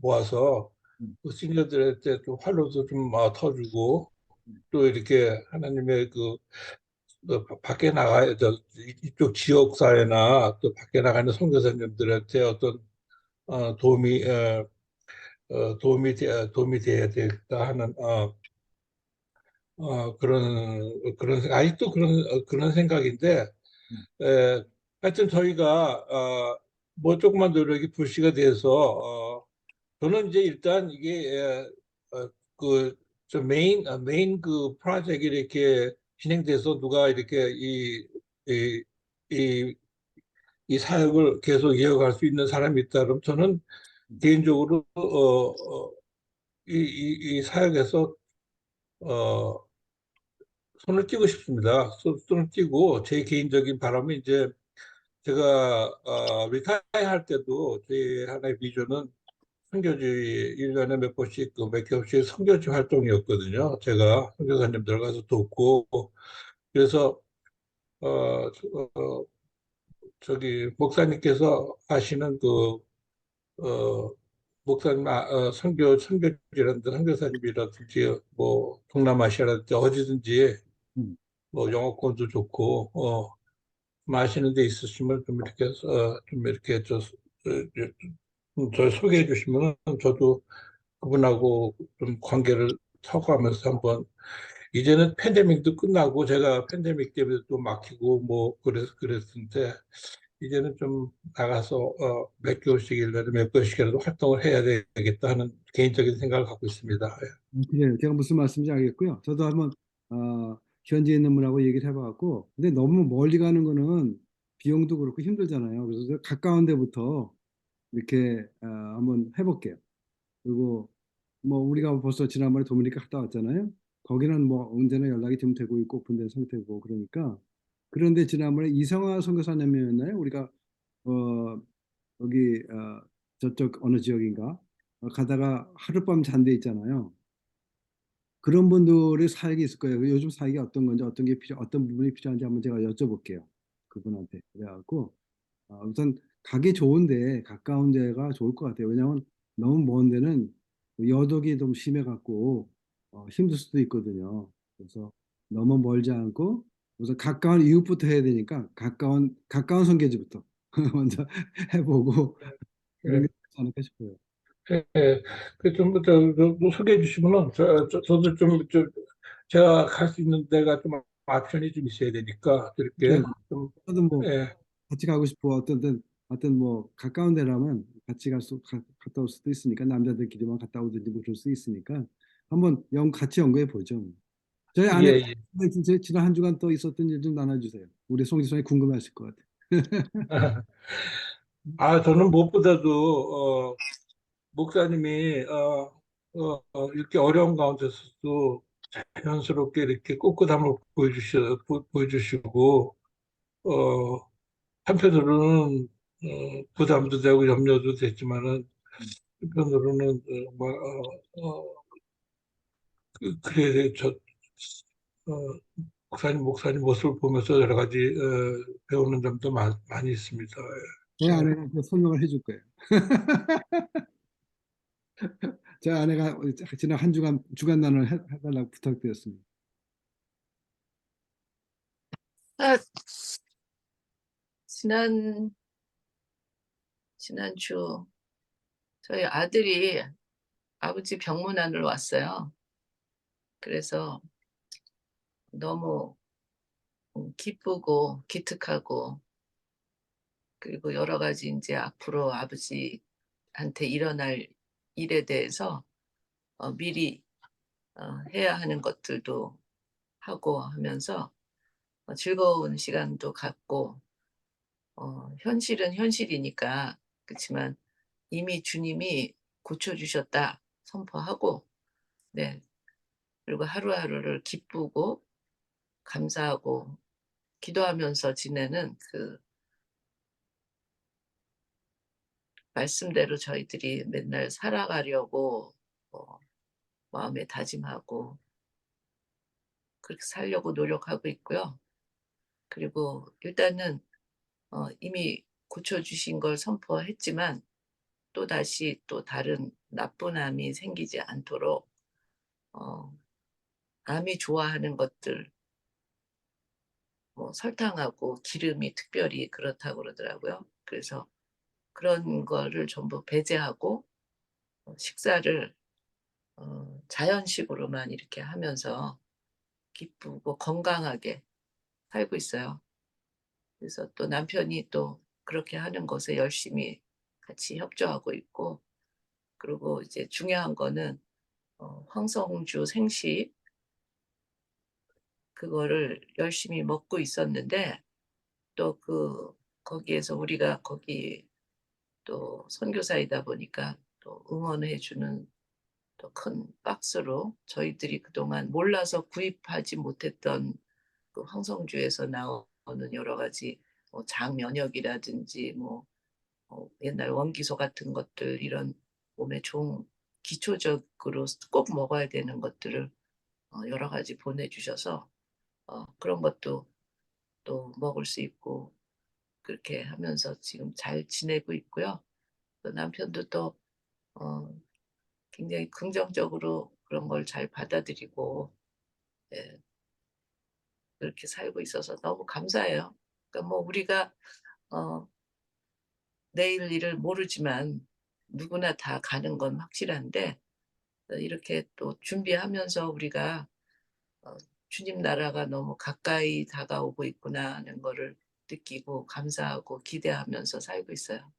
Speaker 2: 모아서
Speaker 1: 음,
Speaker 2: 그 시니어들한테 좀 활로도 좀 터주고
Speaker 1: 음,
Speaker 2: 또 이렇게 하나님의 밖에 나가 이쪽 지역 사회나 또 밖에 나가는 선교사님들한테 어떤 도움이 도움이 돼야 되겠다 하는 아직도 그런 생각인데,
Speaker 1: 음,
Speaker 2: 에, 하여튼 저희가, 뭐 조금만 노력이 불씨가 돼서, 저는 이제 일단 이게, 그, 메인 그 프로젝트 이렇게 진행돼서 누가 이렇게 이, 이, 이 사역을 계속 이어갈 수 있는 사람이 있다 그러면 저는
Speaker 1: 음.
Speaker 2: 개인적으로, 이 사역에서, 어, 손을 띄고 싶습니다. 손을 띄고 제 개인적인 바람은 이제 제가 리타이어 할 때도 제 하나의 비전은 선교지 1년에 몇 번씩 몇 개월씩 선교지 활동이었거든요. 제가 선교사님들 가서 돕고 그래서 저기 목사님께서 하시는 어, 목사님 선교지라든지 선교사님이라든지 뭐 동남아시아라든지 어디든지
Speaker 1: 음.
Speaker 2: 뭐 영어권도 좋고 마시는 데 있으시면 좀 이렇게 저 소개해 주시면 저도 그분하고 좀 관계를 터고하면서 한번 이제는 팬데믹도 끝나고 제가 팬데믹 때문에 또 막히고 뭐 그랬는데 이제는 좀 나가서 몇 개월씩 일년에 몇 번씩이라도 활동을 해야 되겠다 하는 개인적인 생각을 갖고 있습니다.
Speaker 1: 그래요. 제가 무슨 말씀인지 알겠고요. 저도 한번 현지에 있는 분하고 얘기를 해봐갖고, 근데 너무 멀리 가는 거는 비용도 그렇고 힘들잖아요. 그래서 가까운 데부터 이렇게 한번 해볼게요. 그리고 뭐 우리가 벌써 지난번에 도미니카 갔다 왔잖아요. 거기는 뭐 언제나 연락이 좀 되고 있고 오픈된 상태고 그러니까 그런데 지난번에 이성화 선교사님이었나요? 우리가 어 여기 저쪽 어느 지역인가 가다가 하룻밤 잔 데 있잖아요. 그런 분들의 사역이 있을 거예요. 요즘 사역이 어떤 건지 어떤 부분이 필요한지 한번 제가 여쭤볼게요. 그분한테. 그래갖고 우선 가기 좋은데 가까운 데가 좋을 것 같아요. 왜냐하면 너무 먼 데는 여독이 좀 심해갖고 힘들 수도 있거든요. 그래서 너무 멀지 않고 우선 가까운 이웃부터 해야 되니까 가까운 선계지부터 먼저 해보고 그런 게
Speaker 2: 예.
Speaker 1: 좋지 않을까 싶어요.
Speaker 2: 예, 그좀 소개해 주시면은 저도 제가 갈 수 있는 데가 좀 옵션이 좀 있어야 되니까 이렇게
Speaker 1: 그러니까
Speaker 2: 좀
Speaker 1: 저도 뭐
Speaker 2: 예,
Speaker 1: 같이 가고 싶어 어떤 뭐 가까운 데라면 같이 갔다 올 수도 있으니까 남자들끼리만 갔다 오든지 뭐 그럴 수 있으니까 한번 같이 연구해 보죠. 저희
Speaker 2: 예,
Speaker 1: 아내가
Speaker 2: 예.
Speaker 1: 지난 한 주간 또 있었던 일 좀 나눠주세요. 우리 송지선이 궁금해하실 것 같아요.
Speaker 2: 저는 무엇보다도 목사님이 이렇게 어려운 가운데서도 자연스럽게 이렇게 꿋꿋함을 보여주시고 한편으로는 부담도 되고 염려도 됐지만은 한편으로는 그래 목사님 모습을 보면서 여러 가지 배우는 점도 많이 있습니다.
Speaker 1: 제
Speaker 2: 예.
Speaker 1: 아내가 그 설명을 해줄 거예요. 제 아내가 지난 한 주간단을 해달라고 부탁드렸습니다.
Speaker 3: 아, 지난주 저희 아들이 아버지 병문안을 왔어요. 그래서 너무 기쁘고 기특하고, 그리고 여러 가지 이제 앞으로 아버지한테 일어날 일에 대해서 미리 해야 하는 것들도 하고 하면서 즐거운 시간도 갖고, 현실은 현실이니까 그렇지만 이미 주님이 고쳐주셨다 선포하고, 네, 그리고 하루하루를 기쁘고 감사하고 기도하면서 지내는 그 말씀대로 저희들이 맨날 살아가려고 마음에 다짐하고 그렇게 살려고 노력하고 있고요. 그리고 일단은 이미 고쳐주신 걸 선포했지만 또다시 또 다른 나쁜 암이 생기지 않도록 어, 암이 좋아하는 것들, 뭐 설탕하고 기름이 특별히 그렇다고 그러더라고요. 그래서 그런 거를 전부 배제하고 식사를 자연식으로만 이렇게 하면서 기쁘고 건강하게 살고 있어요. 그래서 또 남편이 또 그렇게 하는 것에 열심히 같이 협조하고 있고, 그리고 이제 중요한 거는 황성주 생식, 그거를 열심히 먹고 있었는데, 또 거기에서 우리가 거기 또 선교사이다 보니까 또 응원해 주는 또 큰 박스로 저희들이 그동안 몰라서 구입하지 못했던 그 황성주에서 나오는 여러 가지 장면역이라든지 옛날 원기소 같은 것들, 이런 몸에 좋은 기초적으로 꼭 먹어야 되는 것들을 여러 가지 보내주셔서 그런 것도 또 먹을 수 있고 그렇게 하면서 지금 잘 지내고 있고요. 또 남편도 또 어, 굉장히 긍정적으로 그런 걸 잘 받아들이고, 예, 그렇게 살고 있어서 너무 감사해요. 그러니까 뭐 우리가 어, 내일 일을 모르지만 누구나 다 가는 건 확실한데, 이렇게 또 준비하면서 우리가 어, 주님 나라가 너무 가까이 다가오고 있구나 하는 거를 느끼고 감사하고 기대하면서 살고 있어요.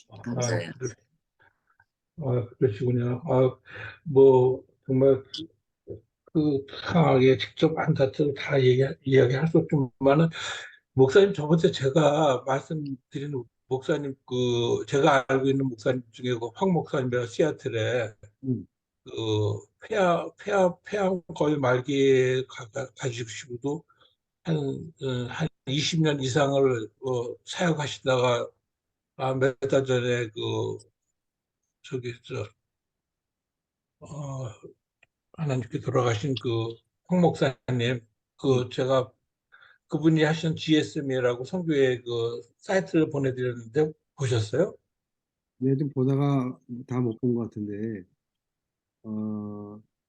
Speaker 2: 아,
Speaker 3: 감사해요.
Speaker 2: 그러시군요. 뭐 정말 그 상하게 직접 한다고 다 이야기할 수 없지만은 목사님 저번에 제가 말씀드린 목사님 제가 알고 있는 목사님 중에 그황 목사님이라고 시애틀에
Speaker 1: 음.
Speaker 2: 그 폐암 거의 말기에 가지고도 한 20년 이상을 사역하시다가 몇 달 전에 저기 어, 하나님께 돌아가신 황 목사님
Speaker 1: 음.
Speaker 2: 제가 그분이 하신 GSM이라고 선교회 사이트를 보내드렸는데 보셨어요?
Speaker 1: 네, 좀 보다가 다 못 본 것 같은데,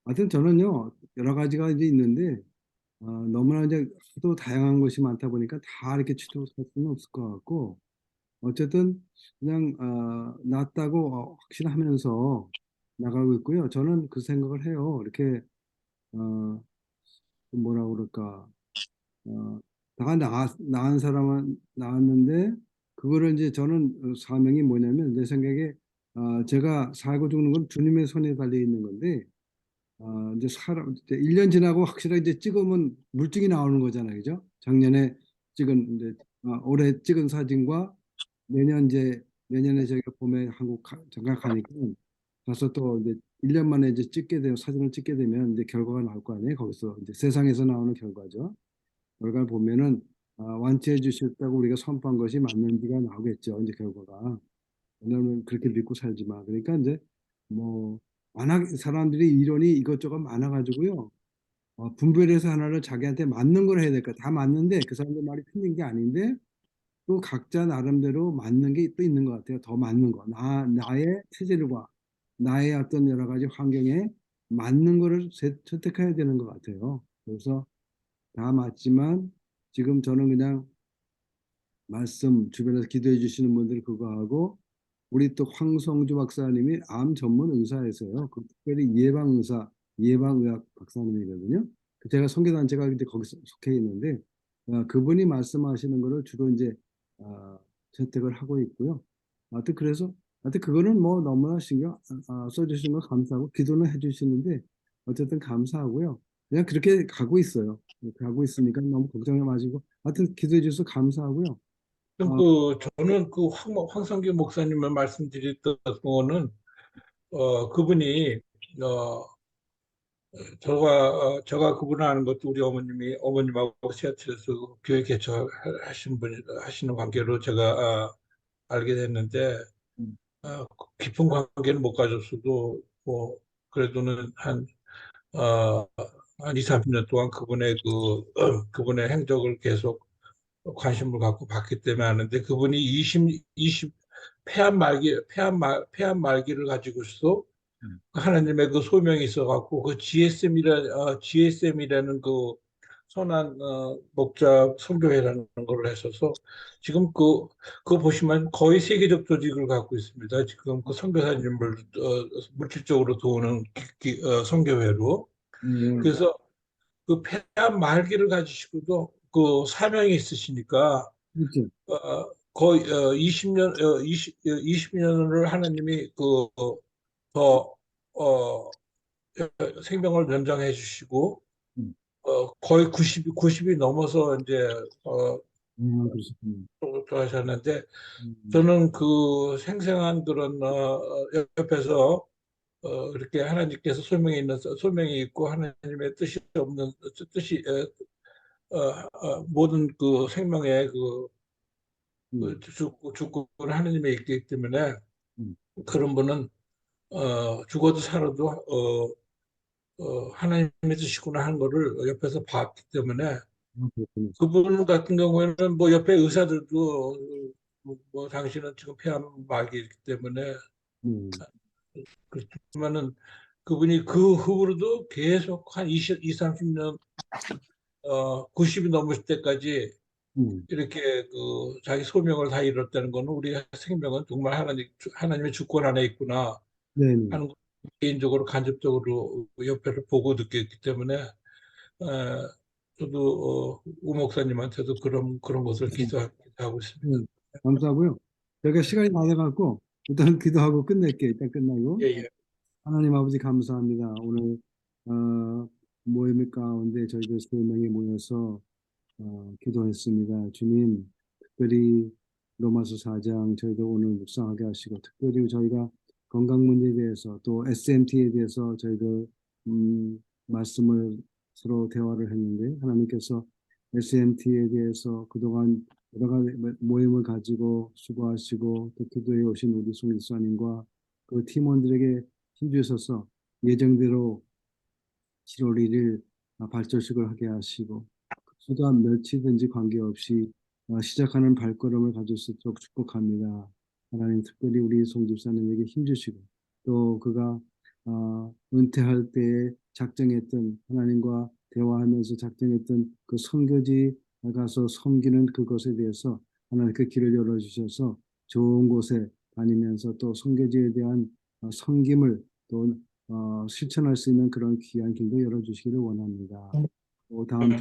Speaker 1: 하여튼 저는요, 여러 가지가 이제 있는데, 너무나 이제 또 다양한 것이 많다 보니까 다 이렇게 취급할 수는 없을 것 같고, 어쨌든 그냥, 낫다고 확신하면서 나가고 있고요. 저는 그 생각을 해요. 이렇게, 어, 뭐라 그럴까, 어, 다 나은 사람은 나았는데, 그거를 이제 저는 사명이 뭐냐면, 내 생각에, 제가 살고 죽는 건 주님의 손에 달려 있는 건데, 이제 1년 지나고 확실하게 이제 찍으면 물증이 나오는 거잖아요. 그죠? 작년에 이제, 올해 찍은 사진과 내년에 저희가 봄에 잠깐 가니까 가서 또 이제 1년 만에 이제 사진을 찍게 되면 이제 결과가 나올 거 아니에요. 거기서 이제 세상에서 나오는 결과죠. 결과를 보면은 완치해 주셨다고 우리가 선포한 것이 맞는지가 나오겠죠. 이제 결과가. 왜냐하면 그렇게 믿고 살지 마. 그러니까 이제 뭐 워낙 사람들이 이론이 이것저것 많아가지고요. 분별해서 하나를 자기한테 맞는 걸 해야 될까? 다 맞는데 그 사람들 말이 틀린 게 아닌데 또 각자 나름대로 맞는 게 또 있는 것 같아요. 더 맞는 거. 나의 체질과 나의 어떤 여러 가지 환경에 맞는 거를 선택해야 되는 것 같아요. 그래서 다 맞지만 지금 저는 그냥 말씀 주변에서 기도해 주시는 분들 그거 하고 우리 또 황성주 박사님이 암 전문 의사이세요. 그 특별히 예방 의사, 예방의학 박사님이거든요. 제가 선교단체가 이제 거기 속해 있는데 그분이 말씀하시는 거를 주로 이제 어, 채택을 하고 있고요. 하여튼 그래서 하여튼 그거는 뭐 너무나 신경 써주시는 거 감사하고 기도는 해주시는데 어쨌든 감사하고요. 그냥 그렇게 가고 있어요. 가고 있으니까 너무 걱정하지 마시고 하여튼 기도해 주셔서 감사하고요. 어,
Speaker 2: 저는 그 황성규 목사님을 말씀드렸던 거는 그분이 어, 제가 그분을 아는 것도 우리 어머님하고 시애틀에서 교회 개척하신 분 하시는 관계로 제가 알게 됐는데 깊은 관계는 못 가졌어도 뭐 그래도는 어, 한 2, 30년 동안 그분의 행적을 계속 관심을 갖고 봤기 때문에 아는데 그분이 20 폐암 말기를 가지고서 하나님의 그 소명이 있어갖고 그 GSM이라는 그 선한 목자 선교회라는 걸 했어서 지금 그거 보시면 거의 세계적 조직을 갖고 있습니다. 지금 그 선교사님을 물질적으로 도우는 선교회로.
Speaker 1: 네,
Speaker 2: 그래서 그 폐암 말기를 가지시고도 그 사명이 있으시니까
Speaker 1: 그렇죠.
Speaker 2: 거의 20년을 하나님이 더 생명을 연장해 주시고
Speaker 1: 음,
Speaker 2: 거의 90이 넘어서 이제
Speaker 1: 그러셨군요.
Speaker 2: 또 하셨는데
Speaker 1: 음,
Speaker 2: 저는 그 생생한 그런 옆에서 이렇게 하나님께서 소명이 있고 하나님의 뜻이 없는 뜻이 모든 그 생명의
Speaker 1: 음,
Speaker 2: 주권은 하나님의 있기 때문에
Speaker 1: 음,
Speaker 2: 그런 분은 죽어도 살아도 하나님의 뜻이구나 하는 거를 옆에서 봤기 때문에
Speaker 1: 그렇군요.
Speaker 2: 그분 같은 경우에는 뭐 옆에 의사들도 뭐 당신은 지금 폐암 말기이기 때문에
Speaker 1: 음,
Speaker 2: 그렇지만은 그분이 그 후로도 계속 한 30년 90이 넘을 때까지
Speaker 1: 음,
Speaker 2: 이렇게 자기 소명을 다 이뤘다는 거는 우리 생명은 정말 하나님의 주권 안에 있구나
Speaker 1: 네, 네.
Speaker 2: 하는 걸 개인적으로 간접적으로 옆에서 보고 느꼈기 때문에 저도 우 목사님한테도 그런 것을 기도하고 있습니다.
Speaker 1: 네, 감사하고요. 저희가 시간이 다 돼갖고 일단 기도하고 끝낼게요. 일단 끝나고.
Speaker 2: 예, 예.
Speaker 1: 하나님 아버지 감사합니다. 오늘 모임 가운데 저희들 세 명이 모여서 기도했습니다. 주님, 특별히 로마서 4장 저희도 오늘 묵상하게 하시고, 특별히 저희가 건강 문제에 대해서 또 SMT에 대해서 저희들 말씀을 서로 대화를 했는데 하나님께서 SMT에 대해서 그동안 여러 가지 모임을 가지고 수고하시고 또 기도해 오신 우리 송일수님과 그 팀원들에게 힘주셔서 예정대로 7월 1일 발전식을 하게 하시고 수가 며칠든지 관계없이 시작하는 발걸음을 가질 수 있도록 축복합니다. 하나님 특별히 우리 송 집사님에게 힘주시고 또 그가 은퇴할 때에 작정했던 하나님과 대화하면서 작정했던 그 선교지 가서 섬기는 그것에 대해서 하나님 그 길을 열어주셔서 좋은 곳에 다니면서 또 선교지에 대한 섬김을 또 실천할 수 있는 그런 귀한 길도 열어주시기를 원합니다. 또 다음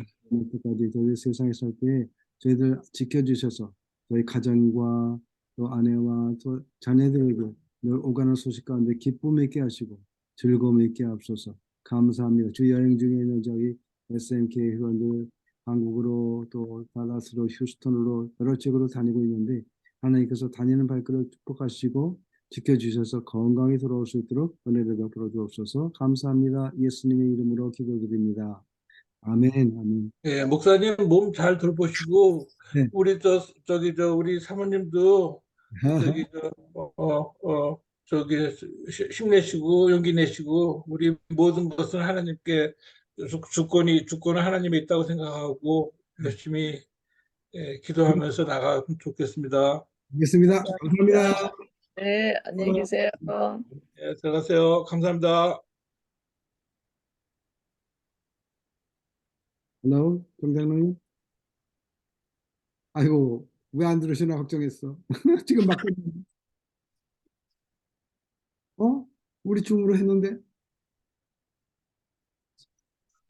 Speaker 1: 주까지 저희 세상에 살 때 저희들 지켜주셔서 저희 가정과 또 아내와 또 자녀들에게 늘 오가는 소식 가운데 기쁨 있게 하시고 즐거움 있게 하옵소서. 감사합니다. 주 여행 중에는 저희 SMK 회원들 한국으로 또 달라스로 휴스턴으로 여러 지역으로 다니고 있는데 하나님께서 다니는 발걸음을 축복하시고 지켜주셔서 건강히 돌아올 수 있도록 은혜를 베풀어 주옵소서. 감사합니다. 예수님의 이름으로 기도드립니다. 아멘, 아멘.
Speaker 2: 예, 목사님 몸 잘 돌보시고
Speaker 1: 네,
Speaker 2: 우리 우리 사모님도 저기 저기 힘내시고 용기 내시고 우리 모든 것은 하나님께 주권은 하나님에 있다고 생각하고 열심히 기도하면서 나가면 좋겠습니다.
Speaker 1: 알겠습니다. 감사합니다.
Speaker 3: 네, 안녕히 계세요.
Speaker 2: 들어가세요. 감사합니다.
Speaker 1: 헬로, 총장님. 아이고, 왜 안 들으시나 걱정했어. 지금 막, 우리 줌으로 했는데?